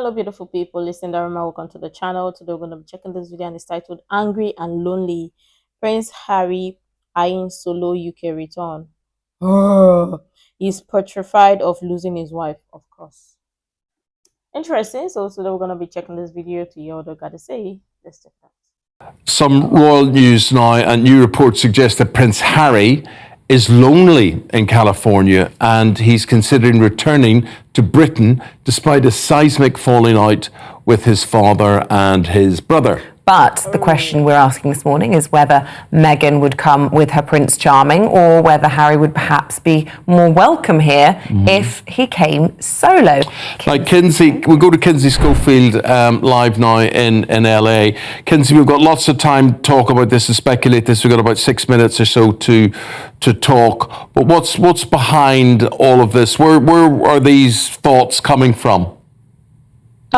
Hello, beautiful people. Listen, Darima, welcome to the channel. Today, we're going to be checking this video and it's titled Angry and Lonely. Prince Harry eyeing solo UK return. He's petrified of losing his wife, of course. Interesting. So, today, we're going to be checking this video to hear what they got to say. Let's check that. Some royal news now, and new reports suggest that Prince Harry is lonely in California and he's considering returning to Britain despite a seismic falling out with his father and his brother. But the question we're asking this morning is whether Meghan would come with her Prince Charming or whether Harry would perhaps be more welcome here if he came solo. Like Kinsey, we'll go to Kinsey Schofield live now in LA. Kinsey, we've got lots of time to talk about this and speculate this. We've got about 6 minutes or so to talk. But what's behind all of this? Where are these thoughts coming from?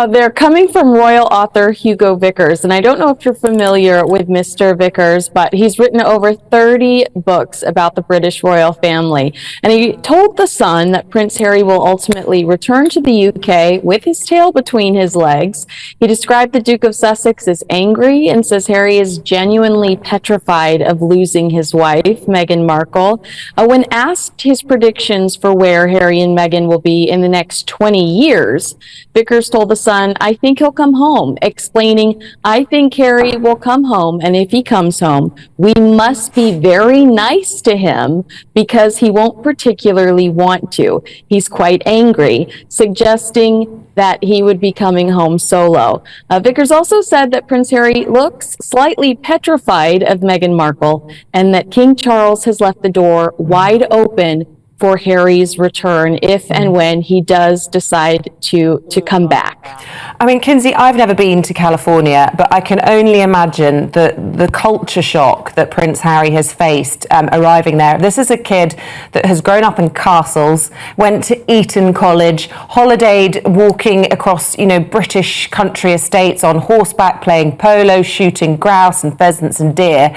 They're coming from royal author Hugo Vickers, and I don't know if you're familiar with Mr. Vickers, but he's written over 30 books about the British royal family. And he told The Sun that Prince Harry will ultimately return to the UK with his tail between his legs. He described the Duke of Sussex as angry and says Harry is genuinely petrified of losing his wife, Meghan Markle. When asked his predictions for where Harry and Meghan will be in the next 20 years, Vickers told The Son, I think he'll come home, explaining, I think Harry will come home, and if he comes home, we must be very nice to him because he won't particularly want to. He's quite angry, suggesting that he would be coming home solo. Vickers also said that Prince Harry looks slightly petrified of Meghan Markle and that King Charles has left the door wide open for Harry's return if and when he does decide to come back. I mean, Kinsey, I've never been to California, but I can only imagine the culture shock that Prince Harry has faced arriving there. This is a kid that has grown up in castles, went to Eton College, holidayed walking across, British country estates on horseback, playing polo, shooting grouse and pheasants and deer.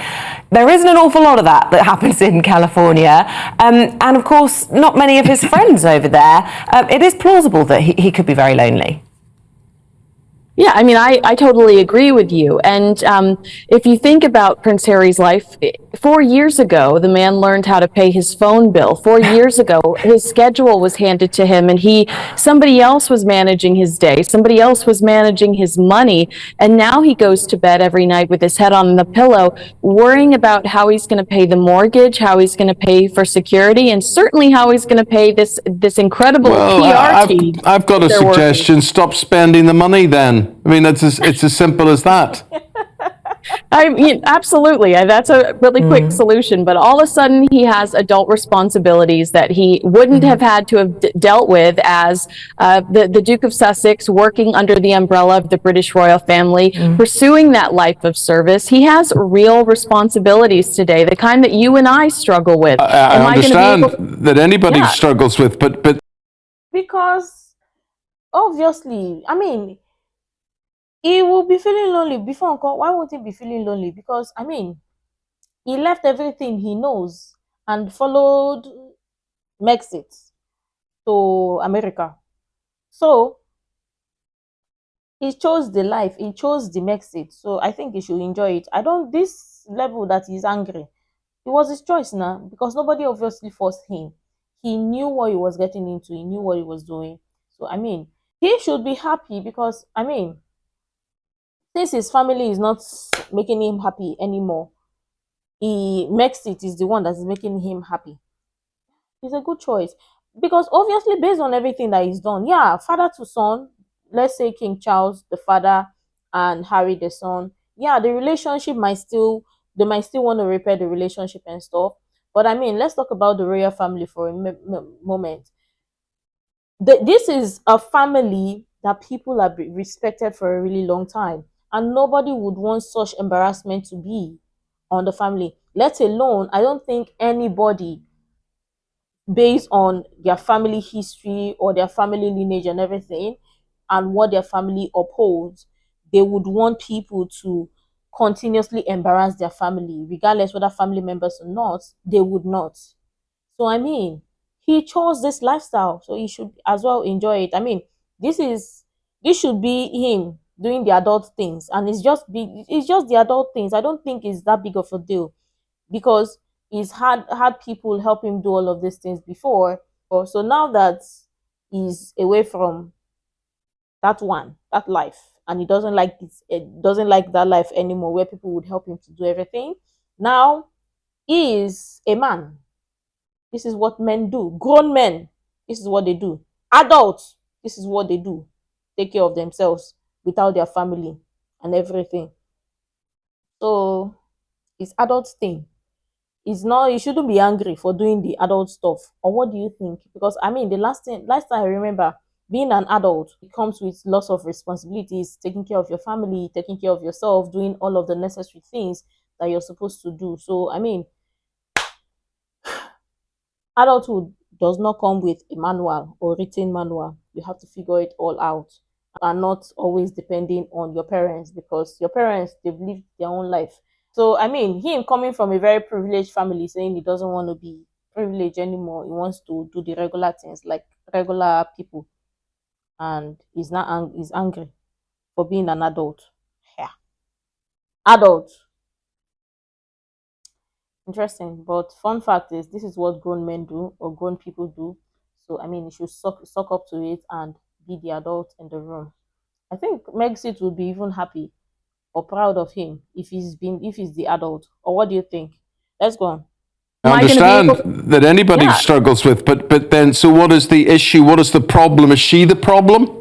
There isn't an awful lot of that happens in California. And of course, not many of his friends over there. It is plausible that he could be very lonely. Yeah, I mean, I totally agree with you. And if you think about Prince Harry's life, 4 years ago, the man learned how to pay his phone bill. 4 years ago, his schedule was handed to him and somebody else was managing his day. Somebody else was managing his money. And now he goes to bed every night with his head on the pillow, worrying about how he's going to pay the mortgage, how he's going to pay for security, and certainly how he's going to pay this incredible PR team. I've got a suggestion. Stop spending the money then. I mean, it's as simple as that. I mean, absolutely. That's a really quick solution. But all of a sudden, he has adult responsibilities that he wouldn't have had to have dealt with as the Duke of Sussex, working under the umbrella of the British royal family, pursuing that life of service. He has real responsibilities today, the kind that you and I struggle with. I understand that anybody struggles with, but because obviously, I mean, he will be feeling lonely before Uncle. Why won't he be feeling lonely? Because, I mean, he left everything he knows and followed Brexit to America. So, he chose the life. He chose the Brexit. So, I think he should enjoy it. This level that he's angry, it was his choice now because nobody obviously forced him. He knew what he was getting into. He knew what he was doing. So, I mean, he should be happy because, I mean, since his family is not making him happy anymore, Brexit is the one that is making him happy. It's a good choice. Because obviously, based on everything that he's done, yeah, father to son, let's say King Charles, the father, and Harry, the son, yeah, the relationship they might still want to repair the relationship and stuff. But I mean, let's talk about the royal family for a moment. This is a family that people have respected for a really long time. And nobody would want such embarrassment to be on the family. Let alone, I don't think anybody, based on their family history or their family lineage and everything, and what their family upholds, they would want people to continuously embarrass their family, regardless whether family members or not, they would not. So, I mean, he chose this lifestyle, so he should as well enjoy it. I mean, this is This should be him doing the adult things, and it's just the adult things. I don't think it's that big of a deal, because he's had people help him do all of these things before. So now that he's away from that life, and he doesn't like that life anymore, where people would help him to do everything. Now he is a man. This is what men do. Grown men, this is what they do. Adults, this is what they do. Take care of themselves without their family and everything. So it's adult thing. It's not, you shouldn't be angry for doing the adult stuff. Or what do you think? Because I mean, the last time I remember, being an adult, it comes with lots of responsibilities, taking care of your family, taking care of yourself, doing all of the necessary things that you're supposed to do. So I mean, adulthood does not come with a manual or written manual. You have to figure it all out, and not always depending on your parents, because your parents, they've lived their own life. So I mean, him coming from a very privileged family, saying he doesn't want to be privileged anymore, he wants to do the regular things like regular people, and he's angry for being an adult. Yeah, adult. Interesting. But fun fact is, this is what grown men do, or grown people do. So I mean, you should suck up to it and be the adult in the room. I think Megxit would be even happy or proud of him if he's the adult. Or what do you think? Let's go on. I understand that anybody struggles with, but then, so what is the issue? What is the problem? Is she the problem?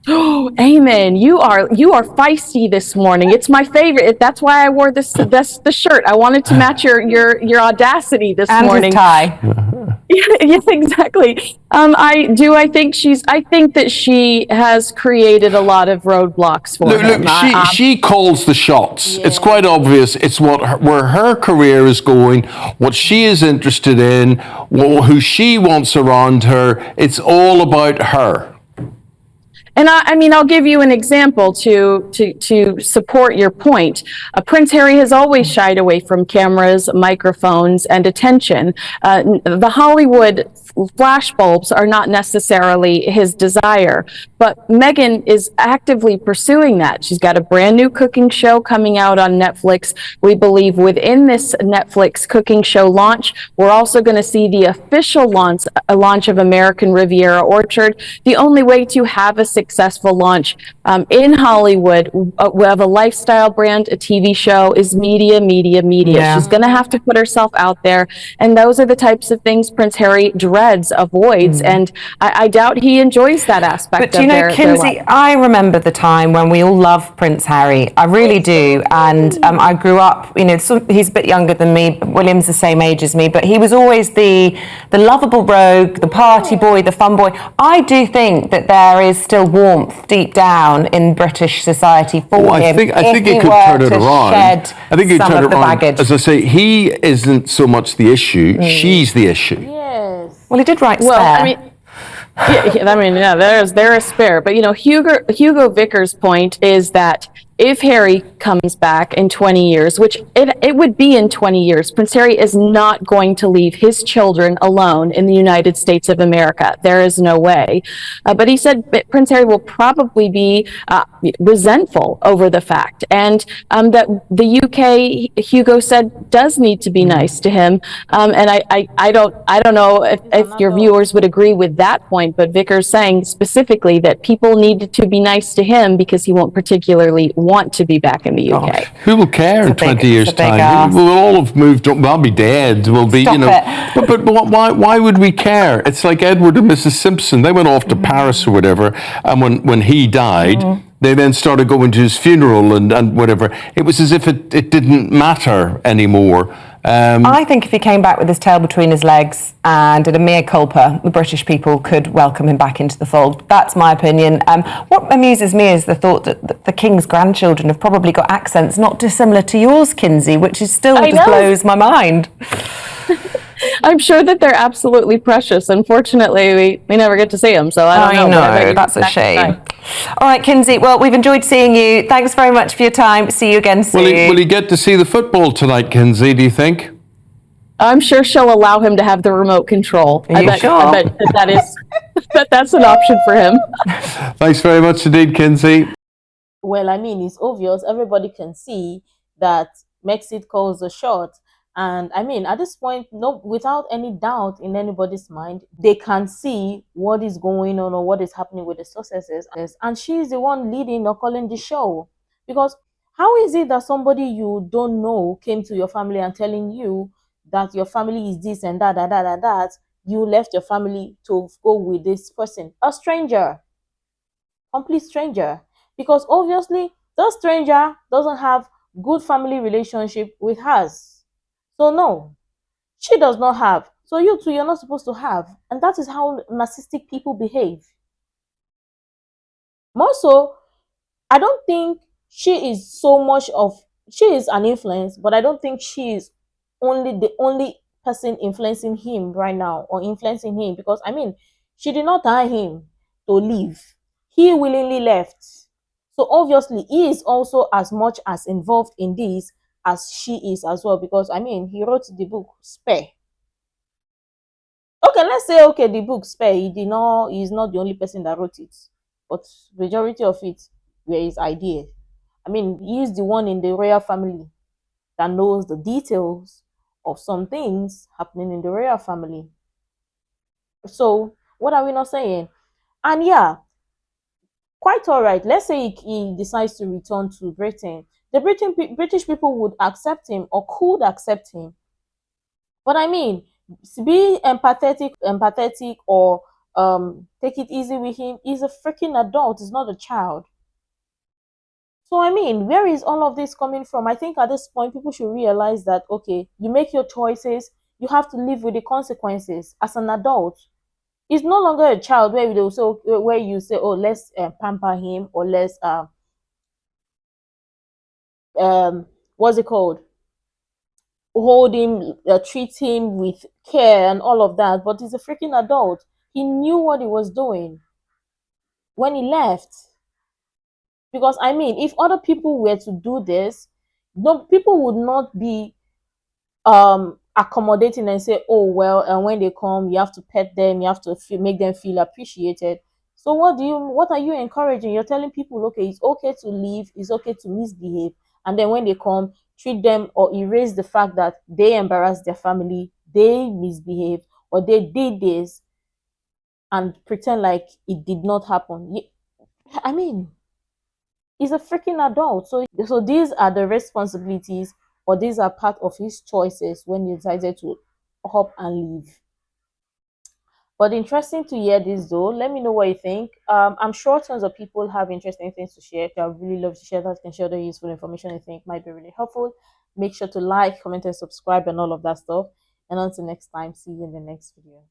Oh, amen. You are feisty this morning. It's my favorite. That's why I wore the shirt. I wanted to match your audacity this morning. And his tie. Yes, exactly. I think that she has created a lot of roadblocks for him. Look, she calls the shots. Yeah. It's quite obvious. It's where her career is going, what she is interested in, who she wants around her. It's all about her. And I mean, I'll give you an example to support your point. Prince Harry has always shied away from cameras, microphones, and attention. The Hollywood flashbulbs are not necessarily his desire, but Meghan is actively pursuing that. She's got a brand new cooking show coming out on Netflix. We believe within this Netflix cooking show launch, we're also going to see the official launch of American Riviera Orchard. The only way to have a successful launch in Hollywood of a lifestyle brand, a TV show, is media. Yeah. She's going to have to put herself out there, and those are the types of things Prince Harry avoids, and I doubt he enjoys that aspect. But do you know, Kinsey, I remember the time when we all loved Prince Harry. I really do, and I grew up. You know, he's a bit younger than me. William's the same age as me, but he was always the lovable rogue, the party boy, the fun boy. I do think that there is still warmth deep down in British society for him. I think he could turn it around. I think he could turn it around. Baggage. As I say, he isn't so much the issue; she's the issue. Yes. Well, he did write Spare. Well, there is Spare. But, you know, Hugo Vickers' point is that if Harry comes back in 20 years, which it would be in 20 years, Prince Harry is not going to leave his children alone in the United States of America. There is no way. But he said Prince Harry will probably be resentful over the fact, and that the UK, Hugo said, does need to be nice to him. And I don't know if your viewers would agree with that point, but Vickers saying specifically that people need to be nice to him because he won't particularly want to be back in the UK. Oh, who will care in 20 years' time? We'll all have moved on. I'll be dead. We'll be, Stop you know. It. But why would we care? It's like Edward and Mrs. Simpson. They went off to Paris or whatever, and when he died, they then started going to his funeral and whatever. It was as if it didn't matter anymore. I think if he came back with his tail between his legs and did a mea culpa, the British people could welcome him back into the fold. That's my opinion. What amuses me is the thought that the King's grandchildren have probably got accents not dissimilar to yours, Kinsey, which is still just blows my mind. I'm sure that they're absolutely precious. Unfortunately, we never get to see them, so I don't know. I know, that's a shame. All right, Kinsey, well, we've enjoyed seeing you. Thanks very much for your time. See you again soon. Will he get to see the football tonight, Kinsey, do you think? I'm sure she'll allow him to have the remote control. Are you I sure? bet that is, that's an option for him. Thanks very much indeed, Kinsey. Well, I mean, it's obvious. Everybody can see that Mexit calls the shot. And I mean, at this point, no, without any doubt in anybody's mind, they can see what is going on or what is happening with the successes. And she's the one leading or calling the show. Because how is it that somebody you don't know came to your family and telling you that your family is this and that, you left your family to go with this person, a stranger, complete stranger? Because obviously the stranger doesn't have good family relationship with hers. So no, she does not have. So you too, you're not supposed to have. And that is how narcissistic people behave. More so, I don't think she is so much of, she is an influence, but I don't think she is only the only person influencing him right now or influencing him, because I mean, she did not tell him to leave. He willingly left. So obviously he is also as much as involved in this as she is as well, because I mean, he wrote the book Spare. Okay, let's say, okay, the book Spare, he's not the only person that wrote it, but majority of it were his idea. I mean, he's the one in the royal family that knows the details of some things happening in the royal family. So what are we not saying? And yeah, quite all right. Let's say he decides to return to Britain. The British people would accept him or could accept him. But I mean, be empathetic, or take it easy with him. He's a freaking adult. He's not a child. So I mean, where is all of this coming from? I think at this point, people should realize that, okay, you make your choices, you have to live with the consequences as an adult. It's no longer a child where you say, oh, let's pamper him, or let's what's it called? Hold him, treat him with care and all of that. But he's a freaking adult. He knew what he was doing when he left. Because I mean, if other people were to do this, no, people would not be accommodating and say, oh well, and when they come, you have to pet them, you have to make them feel appreciated. So what are you encouraging? You're telling people, okay, it's okay to leave, it's okay to misbehave, and then when they come, treat them or erase the fact that they embarrassed their family, they misbehaved, or they did this, and pretend like it did not happen. I mean, he's a freaking adult. So these are the responsibilities, or these are part of his choices when he decided to hop and leave. But interesting to hear this though. Let me know what you think. I'm sure tons of people have interesting things to share. If you really love to share that, can share the useful information you think might be really helpful. Make sure to like, comment, and subscribe and all of that stuff. And until next time, see you in the next video.